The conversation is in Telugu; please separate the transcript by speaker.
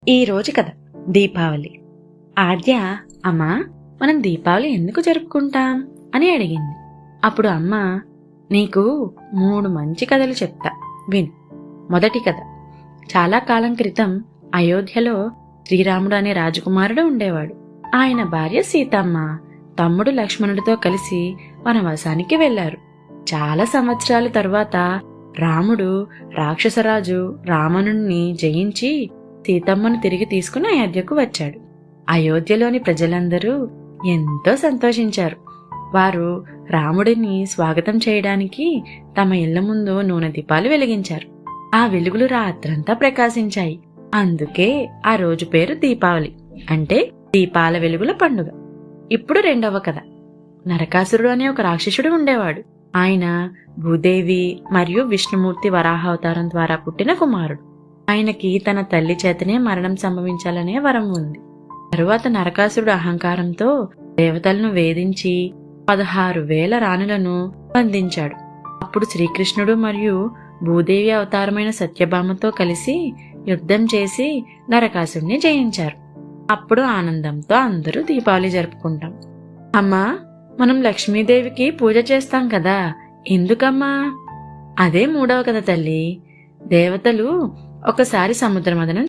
Speaker 1: ఈ రోజు కథ దీపావళి. ఆద్య, అమ్మా, మనం దీపావళి ఎందుకు జరుపుకుంటాం అని అడిగింది. అప్పుడు అమ్మ, నీకు 3 మంచి కథలు చెప్తా, విను. మొదటి కథ. చాలా కాలం క్రితం అయోధ్యలో శ్రీరాముడు అనే రాజకుమారుడు ఉండేవాడు. ఆయన భార్య సీతమ్మ, తమ్ముడు లక్ష్మణుడితో కలిసి వనవాసానికి వెళ్లారు. చాలా సంవత్సరాల తరువాత రాముడు రాక్షసరాజు రావణుణ్ణి జయించి సీతమ్మను తిరిగి తీసుకుని అయోధ్యకు వచ్చాడు. అయోధ్యలోని ప్రజలందరూ ఎంతో సంతోషించారు. వారు రాముడిని స్వాగతం చేయడానికి తమ ఇళ్ల ముందు నూనె దీపాలు వెలిగించారు. ఆ వెలుగులు రాత్రంతా ప్రకాశించాయి. అందుకే ఆ రోజు పేరు దీపావళి, అంటే దీపాల వెలుగుల పండుగ. ఇప్పుడు రెండవ కథ. నరకాసురుడు అనే ఒక రాక్షసుడు ఉండేవాడు. ఆయన భూదేవి మరియు విష్ణుమూర్తి వరాహావతారం ద్వారా పుట్టిన కుమారుడు. ఆయనకి తన తల్లి చేతనే మరణం సంభవించాలనే వరం ఉంది. తరువాత నరకాసురుడు అహంకారంతో దేవతలను వేధించి 16,000 రాణులను బంధించాడు. అప్పుడు శ్రీకృష్ణుడు మరియు భూదేవి అవతారమైన సత్యభామతో కలిసి యుద్ధం చేసి నరకాసురుడిని జయించారు. అప్పుడు ఆనందంతో అందరూ దీపావళి జరుపుకుంటాం. అమ్మా, మనం లక్ష్మీదేవికి పూజ చేస్తాం కదా, ఎందుకమ్మా? అదే మూడవ కథ తల్లి. దేవతలు ఒకసారి సముద్ర మథనం